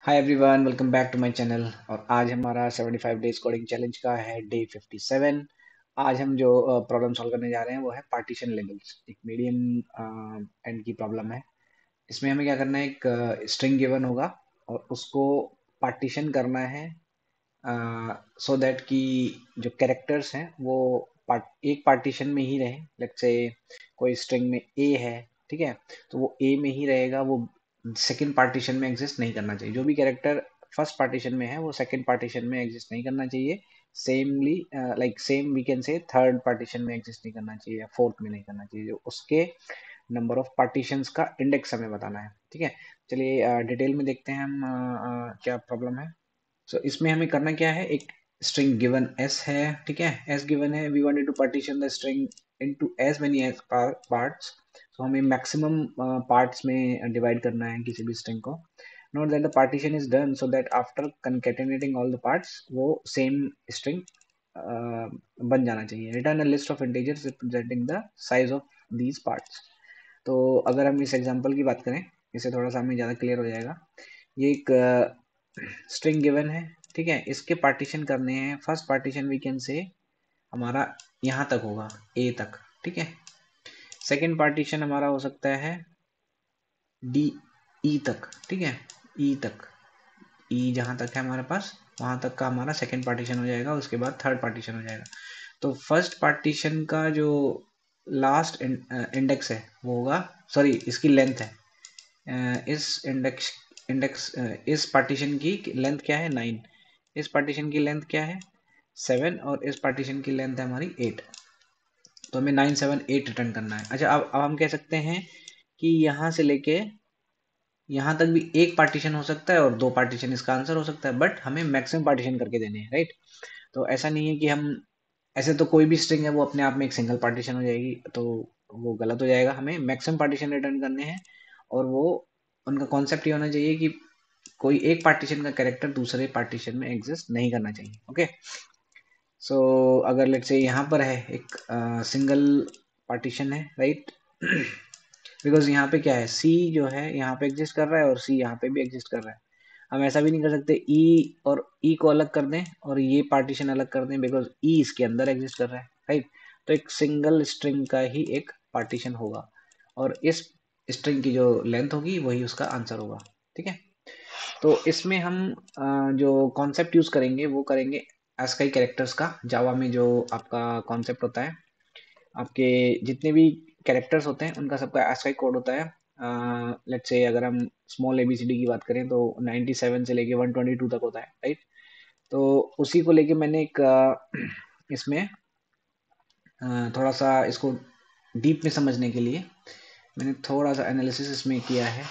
Hi everyone, welcome back to my channel. और आज हमारा 75 डेज कोडिंग चैलेंज का है डे 57। आज हम जो प्रॉब्लम सॉल्व करने जा रहे हैं वो है पार्टीशन लेवल्स। एक मीडियम एंड की प्रॉब्लम है। इसमें हमें क्या करना है, एक स्ट्रिंग गिवन होगा और उसको पार्टीशन करना है सो दैट कि जो कैरेक्टर्स हैं वो एक पार्टीशन में ही रहे। लेट्स से कोई स्ट्रिंग में ए है, ठीक है, तो वो ए में ही रहेगा, वो सेकंड पार्टीशन में एग्जिस्ट नहीं करना चाहिए। जो भी कैरेक्टर फर्स्ट पार्टीशन में है वो सेकंड पार्टीशन में एग्जिस्ट नहीं करना चाहिए। Similarly like same we can say third partition में एग्जिस्ट नहीं करना चाहिए या फोर्थ में नहीं करना चाहिए। जो उसके नंबर ऑफ पार्टीशंस का इंडेक्स हमें बताना है, ठीक है। चलिए डिटेल में देखते हैं हम क्या प्रॉब्लम है। इसमें हमें करना क्या है, एक स्ट्रिंग गिवन s है, ठीक है। s गिवन है, we wanted to partition the string into as many as parts. तो हमें मैक्सिमम पार्ट्स में डिवाइड करना है किसी भी स्ट्रिंग को। Note that the partition is done so that after concatenating all the parts वो सेम स्ट्रिंग बन जाना चाहिए। Return a list of integers representing the size of these parts. तो अगर हम इस एग्जांपल की बात करें, इससे थोड़ा सा हमें ज़्यादा क्लियर हो जाएगा। ये एक स्ट्रिंग गिवन है, ठीक है। इसके पार्टीशन करने हैं। फर्स्ट पार्टीशन वी कैन से हमारा यहाँ तक होगा, ए तक, ठीक है। सेकंड पार्टीशन हमारा हो सकता है डी ई तक, ठीक है, ई तक। ई जहाँ तक है हमारे पास वहाँ तक का हमारा सेकंड पार्टीशन हो जाएगा। उसके बाद थर्ड पार्टीशन हो जाएगा। तो फर्स्ट पार्टीशन का जो लास्ट इंडेक्स है वो होगा, सॉरी इसकी लेंथ है, इस इंडेक्स इंडेक्स इस पार्टीशन की लेंथ क्या है, 9। इस पार्टीशन की लेंथ क्या है, 7। और इस पार्टीशन की लेंथ है हमारी 8। तो हमें 9 7 8 रिटर्न करना है। अच्छा, अब हम कह सकते हैं कि यहाँ से लेके यहाँ तक भी एक पार्टीशन हो सकता है और दो पार्टीशन इसका आंसर हो सकता है, बट हमें मैक्सिमम पार्टीशन करके देने हैं, राइट। तो ऐसा नहीं है कि हम ऐसे तो कोई भी स्ट्रिंग है वो अपने आप में एक सिंगल पार्टीशन हो जाएगी, तो वो गलत हो जाएगा। हमें मैक्सिमम पार्टीशन रिटर्न करने हैं और वो उनका कॉन्सेप्ट ये होना चाहिए कि कोई एक पार्टीशन का कैरेक्टर दूसरे पार्टीशन में एग्जिस्ट नहीं करना चाहिए। ओके, सो अगर लेट्स से यहाँ पर है एक सिंगल पार्टीशन है, राइट। बिकॉज यहाँ पे क्या है, सी जो है यहाँ पे एग्जिस्ट कर रहा है और सी यहाँ पे भी एग्जिस्ट कर रहा है। हम ऐसा भी नहीं कर सकते ई और ई को अलग कर दें और ये पार्टीशन अलग कर दें, बिकॉज ई इसके अंदर एग्जिस्ट कर रहा है, राइट। तो एक सिंगल स्ट्रिंग का ही एक पार्टीशन होगा और इस स्ट्रिंग की जो लेंथ होगी वही उसका आंसर होगा, ठीक है। तो इसमें हम जो कॉन्सेप्ट यूज करेंगे वो करेंगे ASCII कैरेक्टर्स का। जावा में जो आपका कॉन्सेप्ट होता है, आपके जितने भी कैरेक्टर्स होते हैं उनका सबका ASCII कोड होता है। लेट्स से अगर हम स्मॉल ABCD की बात करें तो 97 से लेके 122 तक होता है, राइट। तो उसी को लेके मैंने एक इसमें थोड़ा सा इसको डीप में समझने के लिए मैंने थोड़ा सा एनालिसिस इसमें किया है।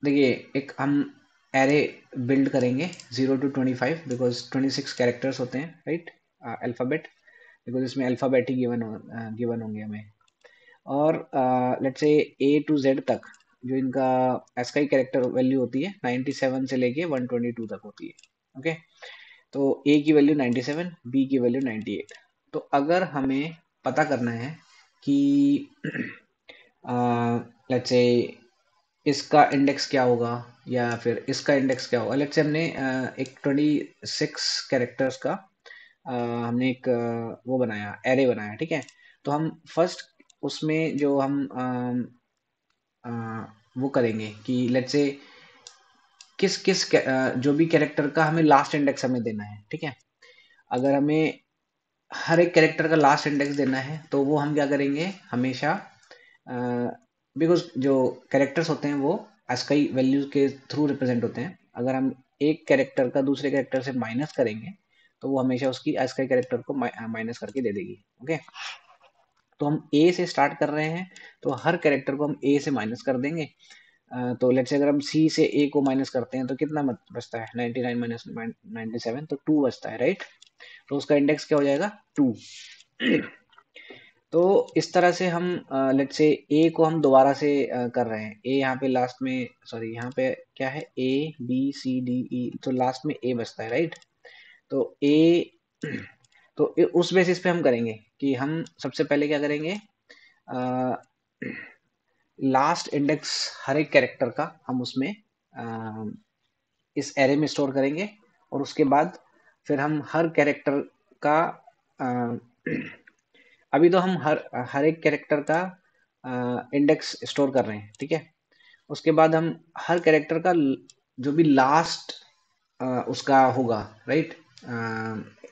देखिए, एक हम एरे बिल्ड करेंगे 0 to 25, बिकॉज 26 कैरेक्टर्स होते हैं, राइट, अल्फ़ाबेट। बिकॉज इसमें अल्फ़ाबेट ही गिवन होंगे हमें। और let's say A to Z तक जो इनका ASCII कैरेक्टर वैल्यू होती है 97 से लेके 122 तक होती है। ओके, तो A की वैल्यू 97, B की वैल्यू 98। तो अगर हमें पता करना है कि लेट्स से इसका इंडेक्स क्या होगा या फिर इसका इंडेक्स क्या होगा। लेट्स से हमने एक 26 कैरेक्टर्स का हमने एक वो बनाया, एरे बनाया, ठीक है। तो हम फर्स्ट उसमें जो हम वो करेंगे कि लेट्स से किस किस जो भी कैरेक्टर का हमें लास्ट इंडेक्स हमें देना है, ठीक है। अगर हमें हर एक कैरेक्टर का लास्ट इंडेक्स देना है तो वो हम क्या करेंगे हमेशा, बिकॉज जो कैरेक्टर्स होते हैं वो ASCII वैल्यूज के थ्रू रिप्रेजेंट होते हैं। अगर हम एक कैरेक्टर का दूसरे कैरेक्टर से माइनस करेंगे तो वो हमेशा उसकी ASCII कैरेक्टर को माइनस करके दे देगी। ओके, तो हम ए से स्टार्ट कर रहे हैं तो हर कैरेक्टर को हम ए से माइनस कर देंगे। तो लेट्स से अगर हम सी से ए को माइनस करते हैं तो कितना बचता है, 99 माइनस 97, तो 2 बचता है, राइट। तो उसका इंडेक्स क्या हो जाएगा, 2। तो इस तरह से हम लेट्स से ए को हम दोबारा से कर रहे हैं। ए यहाँ पे लास्ट में, सॉरी यहाँ पे क्या है, A B C D E, तो लास्ट में ए बचता है, राइट। तो ए तो उस बेसिस पे हम करेंगे कि हम सबसे पहले क्या करेंगे, लास्ट इंडेक्स हर एक कैरेक्टर का हम उसमें इस एरे में स्टोर करेंगे और उसके बाद फिर हम हर कैरेक्टर का अभी तो हम हर एक कैरेक्टर का इंडेक्स स्टोर कर रहे हैं, ठीक है। उसके बाद हम हर कैरेक्टर का जो भी लास्ट उसका होगा, राइट,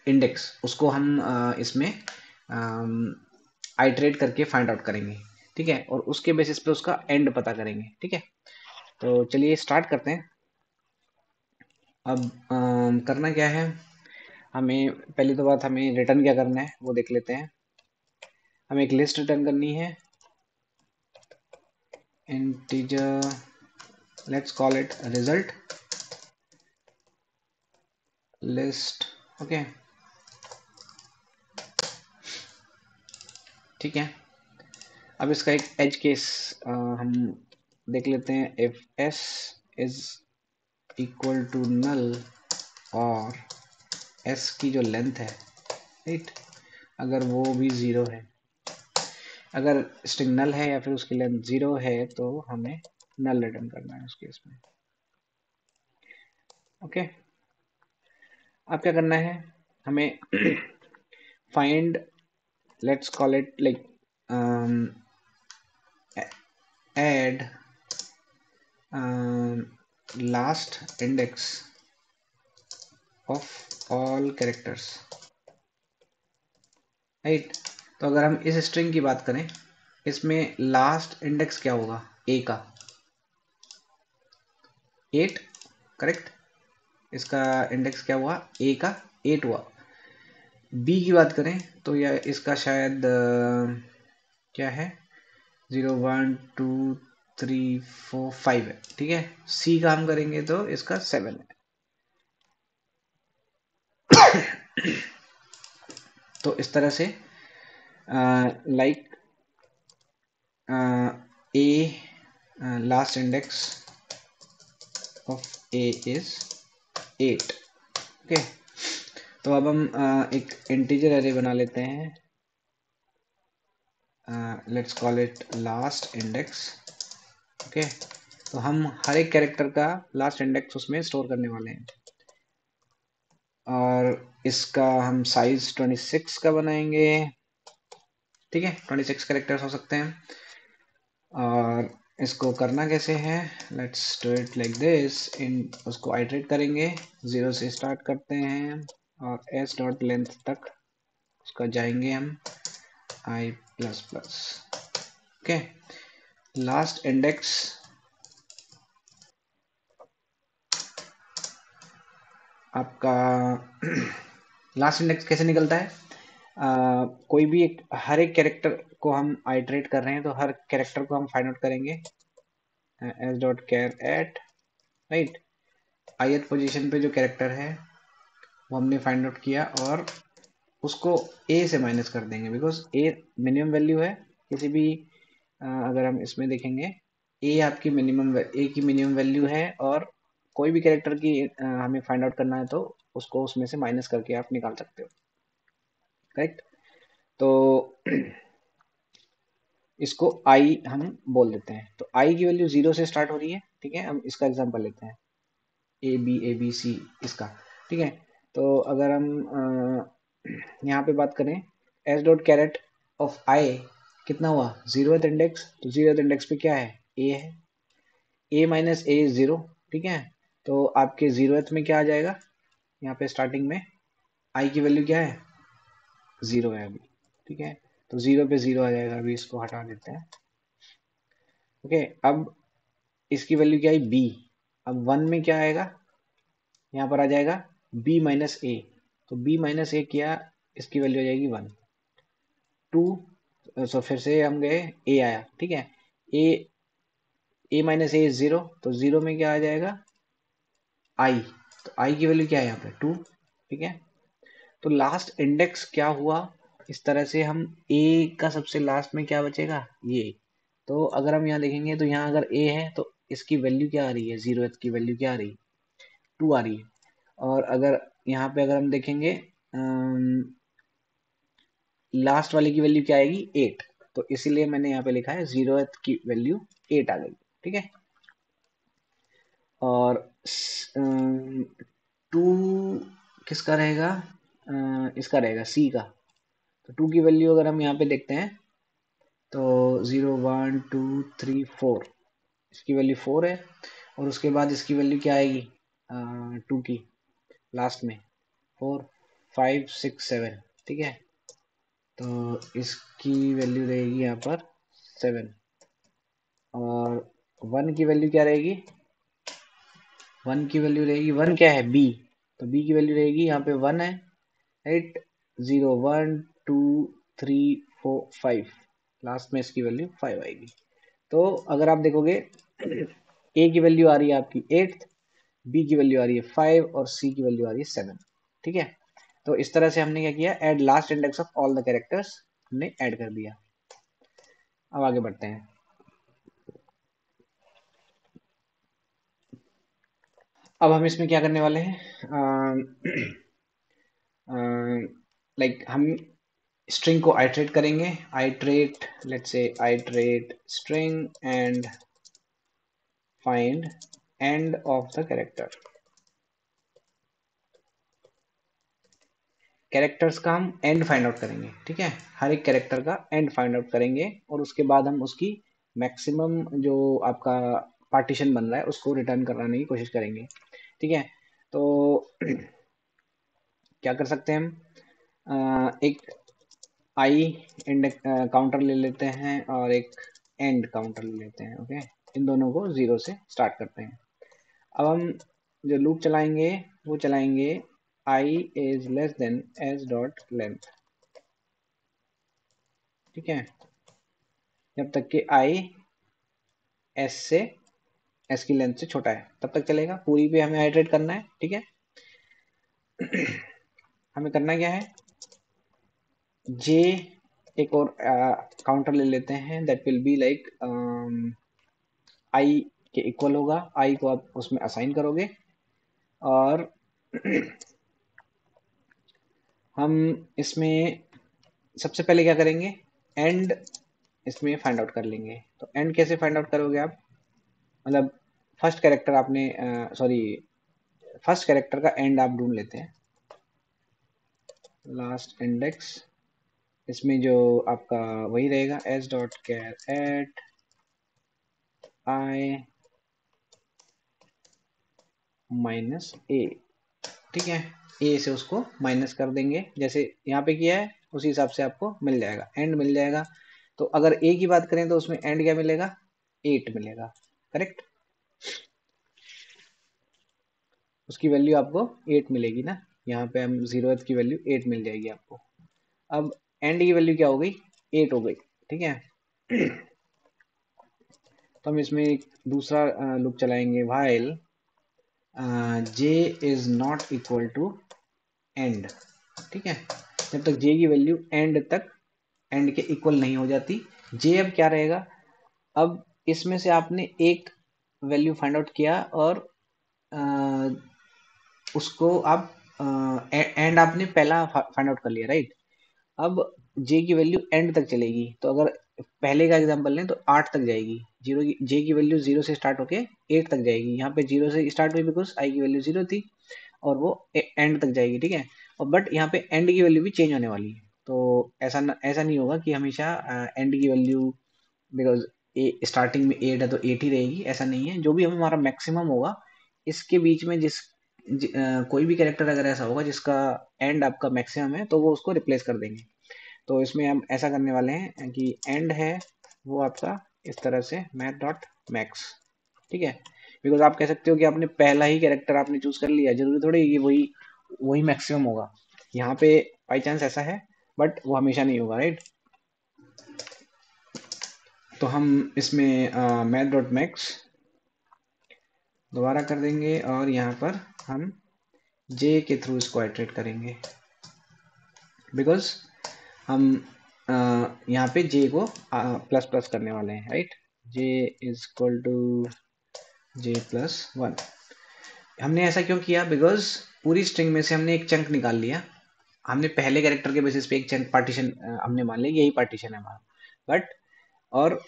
इंडेक्स, उसको हम इसमें आइटरेट करके फाइंड आउट करेंगे, ठीक है, और उसके बेसिस पे उसका एंड पता करेंगे, ठीक है। तो चलिए स्टार्ट करते हैं। अब करना क्या है, हमें पहली तो बात, हमें रिटर्न क्या करना है वो देख लेते हैं। हमें एक लिस्ट रिटर्न करनी है, integer, let's call it result list, okay, ठीक है। अब इसका एक एज केस हम देख लेते हैं, if S is equal to null और एस की जो लेंथ है, राइट, अगर वो भी ज़ीरो है, अगर स्ट्रिंग नल है या फिर उसकी लेंथ ज़ीरो है तो हमें नल रिटर्न करना है उस केस में, ओके। अब क्या करना है, हमें find, let's call it like add last index of all characters, right. तो अगर हम इस स्ट्रिंग की बात करें, इसमें लास्ट इंडेक्स क्या होगा, ए का 8, करेक्ट। इसका इंडेक्स क्या हुआ, ए का 8 हुआ। बी की बात करें तो यह इसका शायद क्या है, 0 1 2 3 4 5 है, ठीक है। सी का हम करेंगे तो इसका 7 है। तो इस तरह से like a last index of A is 8, okay. तो अब हम एक इंटीजर एरे बना लेते हैं, let's call it last index, okay. तो हम हर एक कैरेक्टर का लास्ट इंडेक्स उसमें स्टोर करने वाले हैं, और इसका हम साइज 26 का बनाएंगे, ठीक है। 26 कैरेक्टर्स हो सकते हैं। और इसको करना कैसे है, let's do it like this, इन उसको आइटरेट करेंगे, 0 से स्टार्ट करते हैं और s डॉट लेंथ तक उसका जाएंगे हम i plus plus, okay. Last index आपका लास्ट इंडेक्स कैसे निकलता है, कोई भी एक, हर एक कैरेक्टर को हम आइटरेट कर रहे हैं तो हर कैरेक्टर को हम फाइंड आउट करेंगे, s dot char at, right, ith position पे जो कैरेक्टर है वो हमने फाइंड आउट किया और उसको a से माइनस कर देंगे, बिकॉज a मिनिमम वैल्यू है किसी भी, अगर हम इसमें देखेंगे a आपकी मिनिमम, a की मिनिमम वैल्यू है, और कोई भी कैरेक्टर की हमें फाइंड आउट करना है तो उसको उसमें से माइनस करके आप निकाल सकते हो, करेक्ट। तो इसको i हम बोल देते हैं, तो i की वैल्यू 0 से स्टार्ट हो रही है, ठीक है। हम इसका एग्जांपल लेते हैं, ए बी सी इसका, ठीक है। तो अगर हम यहाँ पे बात करें, एस डॉट कैरेट ऑफ आई कितना हुआ, 0th इंडेक्स, तो 0th इंडेक्स पे क्या है, ए है, ए माइनस ए इज 0, ठीक है। तो आपके 0th में क्या आ जाएगा, यहाँ पे स्टार्टिंग में आई की वैल्यू क्या है, 0 है अभी, ठीक है। तो 0 पे 0 आ जाएगा, अभी इसको हटा देते हैं, ओके। अब इसकी वैल्यू क्या है, बी, अब 1 में क्या आएगा, यहाँ पर आ जाएगा b माइनस ए, तो b माइनस ए किया, इसकी वैल्यू आ जाएगी 1, 2, सो फिर से हम गए, a आया, ठीक है। a माइनस ए 0, तो 0 में क्या आ जाएगा, i, तो i की वैल्यू क्या है यहाँ पे 2, ठीक है। तो लास्ट इंडेक्स क्या हुआ, इस तरह से हम a का सबसे लास्ट में क्या बचेगा, ये। तो अगर हम यहाँ देखेंगे तो यहाँ अगर a है तो इसकी वैल्यू क्या आ रही है, 0th की वैल्यू क्या आ रही है, 2 आ रही है। और अगर यहाँ पे अगर हम देखेंगे लास्ट वाले की वैल्यू क्या आएगी, 8, तो इसीलिए मैंने यहाँ पे लिखा है 0th की वैल्यू 8 आ गई, ठीक है। और 2 किसका रहेगा, इसका रहेगा सी का। तो 2 की वैल्यू अगर हम यहाँ पे देखते हैं तो 0 1 2 3 4, इसकी वैल्यू 4 है। और उसके बाद इसकी वैल्यू क्या आएगी 2 की लास्ट में 4 5 6 7, ठीक है। तो इसकी वैल्यू रहेगी यहाँ पर 7। और 1 की वैल्यू क्या रहेगी, 1 की वैल्यू रहेगी, 1 क्या है बी, तो बी की वैल्यू रहेगी यहाँ पे 1 है, राइट। 0 1 2 3 4 5, लास्ट में इसकी वैल्यू 5 आएगी। तो अगर आप देखोगे ए की वैल्यू आ रही है आपकी 8, बी की वैल्यू आ रही है 5 और सी की वैल्यू आ रही है 7, ठीक है। तो इस तरह से हमने क्या किया, add last index of all the characters हमने ऐड कर दिया। अब आगे बढ़ते हैं। अब हम इसमें क्या करने वाले हैं, लाइक हम स्ट्रिंग को आइटरेट करेंगे, iterate let's say iterate string and find end of the character. Characters का हम एंड फाइंड आउट करेंगे, ठीक है। हर एक कैरेक्टर का एंड फाइंड आउट करेंगे और उसके बाद हम उसकी मैक्सिमम जो आपका पार्टीशन बन रहा है उसको रिटर्न कराने की कोशिश करेंगे, ठीक है। तो क्या कर सकते हैं हम, एक आई इंडेक्स काउंटर ले लेते हैं और एक एंड काउंटर ले लेते हैं, ओके। इन दोनों को 0 से स्टार्ट करते हैं। अब हम जो लूप चलाएंगे वो चलाएंगे I is less than S dot length, ठीक है। जब तक कि आई एस से एस की लेंथ से छोटा है तब तक चलेगा, पूरी पे हमें आइटरेट करना है, ठीक है। हमें करना क्या है, जे एक और काउंटर ले लेते हैं that will be like I के इक्वल होगा, आई को आप उसमें असाइन करोगे और हम इसमें सबसे पहले क्या करेंगे, एंड इसमें फाइंड आउट कर लेंगे। तो एंड कैसे फाइंड आउट करोगे आप, मतलब फर्स्ट कैरेक्टर आपने सॉरी फर्स्ट कैरेक्टर का एंड आप ढूंढ लेते हैं, लास्ट इंडेक्स इसमें जो आपका वही रहेगा S dot char at I minus A, ठीक है। ए से उसको माइनस कर देंगे जैसे यहाँ पे किया है, उसी हिसाब से आपको मिल जाएगा, एंड मिल जाएगा। तो अगर ए की बात करें तो उसमें एंड क्या मिलेगा, 8 मिलेगा, करेक्ट। उसकी वैल्यू आपको 8 मिलेगी ना, यहाँ पे हम 0th की वैल्यू 8 मिल जाएगी आपको। अब एंड की वैल्यू क्या हो गई, 8 हो गई, ठीक है। तो हम इसमें एक दूसरा लूप चलाएंगे, while J is not equal to end, ठीक है। जब तक जे की वैल्यू एंड के इक्वल नहीं हो जाती, जे अब क्या रहेगा, अब इसमें से आपने एक वैल्यू फाइंड आउट किया और अ, उसको आप एंड आपने पहला फाइंड आउट कर लिया, राइट। अब जे की वैल्यू एंड तक चलेगी, तो अगर पहले का एग्जांपल लें तो 8 तक जाएगी, जीरो की जे की वैल्यू 0 से स्टार्ट होके 8 तक जाएगी। यहाँ पे 0 से स्टार्ट हुई बिकॉज आई की वैल्यू 0 थी और वो एंड तक जाएगी, ठीक है। और बट यहाँ पे एंड की वैल्यू भी चेंज होने वाली है, तो ऐसा नहीं होगा कि हमेशा एंड की वैल्यू बिकॉज स्टार्टिंग में 8 है तो 8 ही रहेगी, ऐसा नहीं है। जो भी हमारा मैक्सिमम होगा इसके बीच में कोई भी कैरेक्टर अगर ऐसा होगा जिसका एंड आपका मैक्सिमम है तो वो उसको रिप्लेस कर देंगे। तो इसमें हम ऐसा करने वाले हैं कि एंड है वो आपका इस तरह से मैथ डॉट मैक्स, ठीक है। बिकॉज आप कह सकते हो कि आपने पहला ही कैरेक्टर आपने चूज कर लिया, जरूरी थोड़ी ये वही वही मैक्सिमम होगा। यहाँ पे बाई चांस ऐसा है बट वो हमेशा नहीं होगा, राइट। तो हम इसमें मैथ डॉट मैक्स दोबारा कर देंगे और यहाँ पर हम जे के थ्रू इसको आइटरेट करेंगे बिकॉज हम यहाँ पे जे को प्लस प्लस करने वाले हैं, right. J is equal to J plus 1। हमने ऐसा क्यों किया, बिकॉज पूरी स्ट्रिंग में से हमने एक चंक निकाल लिया, हमने पहले कैरेक्टर के बेसिस पे एक चंक पार्टीशन हमने मान लिया यही पार्टीशन है हमारा, बट और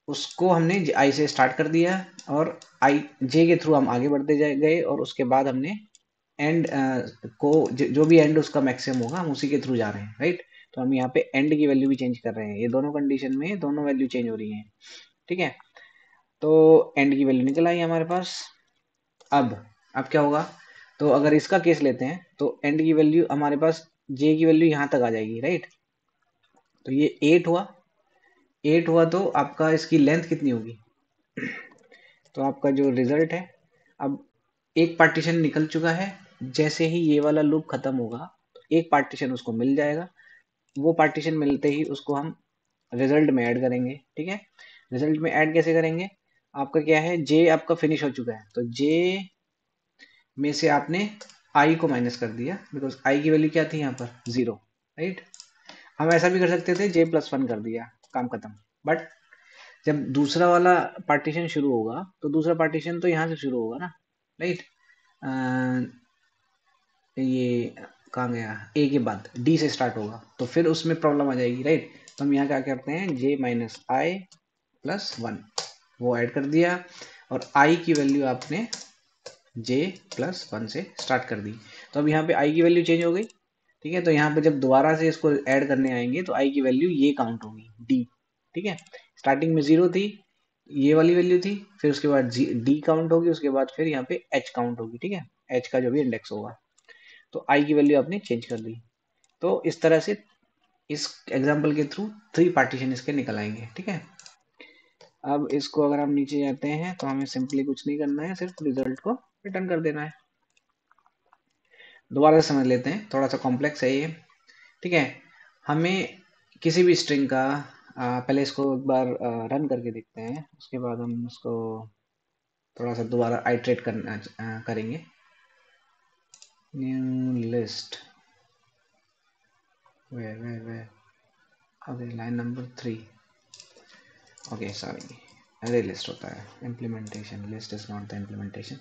उसको हमने आई से स्टार्ट कर दिया और आई जे के थ्रू हम आगे बढ़ते गए और उसके बाद हमने एंड को जो भी एंड उसका मैक्सिमम होगा हम उसी के थ्रू जा रहे हैं, राइट। तो हम यहाँ पे एंड की वैल्यू भी चेंज कर रहे हैं, ये दोनों कंडीशन में दोनों वैल्यू चेंज हो रही हैं, ठीक है। तो एंड की वैल्यू निकल आई हमारे पास। अब अब क्या होगा, तो अगर इसका केस लेते हैं तो एंड की वैल्यू हमारे पास जे की वैल्यू यहाँ तक आ जाएगी, राइट। तो ये 8 हुआ, 8 हुआ तो आपका इसकी लेंथ कितनी होगी, तो आपका जो रिजल्ट है, अब एक पार्टीशन निकल चुका है, जैसे ही ये वाला लूप खत्म होगा तो एक पार्टीशन उसको मिल जाएगा, वो पार्टीशन मिलते ही उसको हम रिजल्ट में ऐड करेंगे, ठीक है। रिजल्ट में ऐड कैसे करेंगे, आपका क्या है, जे आपका फिनिश हो चुका है तो जे में से आपने आई को माइनस कर दिया, बिकॉज आई की वैल्यू क्या थी यहाँ पर 0, राइट। हम ऐसा भी कर सकते थे J+1 कर दिया, काम खत्म। बट जब दूसरा वाला पार्टीशन शुरू होगा तो दूसरा पार्टीशन तो यहाँ से शुरू होगा ना, राइट। ये कहाँ गया, ए के बाद डी से स्टार्ट होगा तो फिर उसमें प्रॉब्लम आ जाएगी, राइट। तो हम यहाँ क्या करते हैं, J-I+1 वो ऐड कर दिया और आई की वैल्यू आपने J+1 से स्टार्ट कर दी। तो अब यहाँ पे आई की वैल्यू चेंज हो गई, ठीक है। तो यहाँ पे जब दोबारा से इसको ऐड करने आएंगे तो आई की वैल्यू ये काउंट होगी डी, ठीक है। स्टार्टिंग में 0 थी, ये वाली वैल्यू थी, फिर उसके बाद डी काउंट होगी, उसके बाद फिर यहाँ पे एच काउंट होगी, ठीक है, एच का जो भी इंडेक्स होगा। तो आई की वैल्यू आपने चेंज कर दी। तो इस तरह से इस एग्जाम्पल के थ्रू 3 पार्टीशन इसके निकल आएंगे, ठीक है। अब इसको अगर हम नीचे जाते हैं तो हमें सिंपली कुछ नहीं करना है, सिर्फ रिजल्ट को रिटर्न कर देना है। दोबारा से समझ लेते हैं, थोड़ा सा कॉम्प्लेक्स है ये, ठीक है। हमें किसी भी स्ट्रिंग का पहले इसको एक बार रन करके देखते हैं, उसके बाद हम उसको थोड़ा सा दोबारा आइट्रेट करना करेंगे। New list, way okay, line number 3, okay sorry, अरे लिस्ट होता है, implementation list is not the implementation,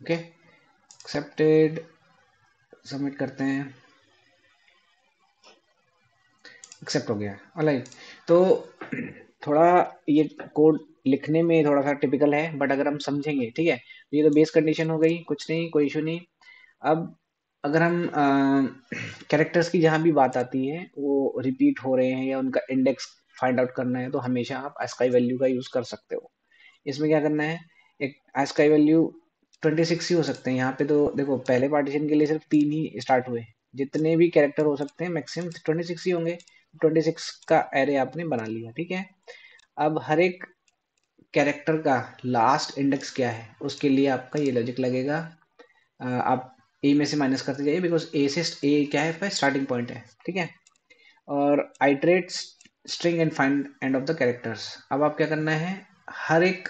okay accepted, submit करते हैं, एक्सेप्ट हो गया, ऑलराइट। तो थोड़ा ये कोड लिखने में थोड़ा सा टिपिकल है, बट अगर हम समझेंगे, ठीक है, तो ये तो बेस कंडीशन हो गई, कुछ नहीं, कोई इशू नहीं। अब अगर हम कैरेक्टर्स की जहाँ भी बात आती है, वो रिपीट हो रहे हैं या उनका इंडेक्स फाइंड आउट करना है, तो हमेशा आप ASCII वैल्यू का यूज कर सकते हो। इसमें क्या करना है, एक ASCII वैल्यू 26 ही हो सकते हैं यहाँ पे, तो देखो पहले पार्टीशन के लिए सिर्फ 3 ही स्टार्ट हुए, जितने भी कैरेक्टर हो सकते हैं मैक्सिमम 26 ही होंगे। 26 का एरे आपने बना लिया, ठीक है। अब हर एक कैरेक्टर का लास्ट इंडेक्स क्या है, उसके लिए आपका ये लॉजिक लगेगा, आप ए में से माइनस करते जाइए, बिकॉज ए से ए क्या है, आपका स्टार्टिंग पॉइंट है, ठीक है। और iterate string and find end of the characters, अब आप क्या करना है, हर एक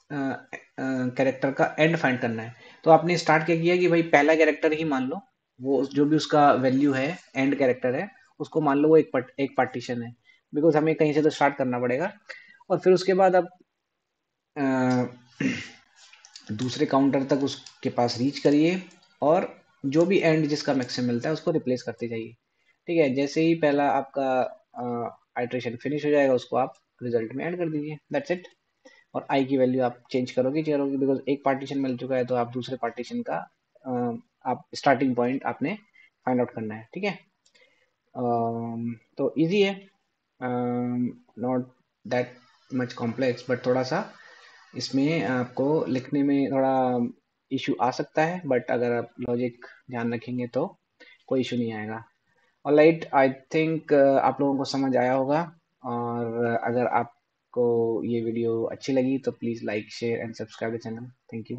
कैरेक्टर का एंड फाइंड करना है। तो आपने स्टार्ट क्या किया कि भाई पहला कैरेक्टर ही मान लो, वो जो भी उसका वैल्यू है, एंड कैरेक्टर है, उसको मान लो वो एक पार्टीशन है, बिकॉज हमें कहीं से तो स्टार्ट करना पड़ेगा। और फिर उसके बाद आप अ, दूसरे काउंटर तक उसके पास रीच करिए और जो भी एंड जिसका मैक्सिमम मिलता है उसको रिप्लेस करते जाइए, ठीक है। जैसे ही पहला आपका आइट्रेशन फिनिश हो जाएगा, उसको आप रिजल्ट में ऐड कर दीजिए, दैट्स इट। और आई की वैल्यू आप चेंज करोगे बिकॉज एक पार्टीशन मिल चुका है, तो आप दूसरे पार्टीशन का आप स्टार्टिंग पॉइंट आपने फाइंड आउट करना है, ठीक है। तो इजी है, not that much complex, but थोड़ा सा इसमें आपको लिखने में थोड़ा इशू आ सकता है, बट अगर आप लॉजिक ध्यान रखेंगे तो कोई इशू नहीं आएगा। ऑलराइट, आई थिंक आप लोगों को समझ आया होगा, और अगर आपको ये वीडियो अच्छी लगी तो please like share and subscribe the channel, thank you.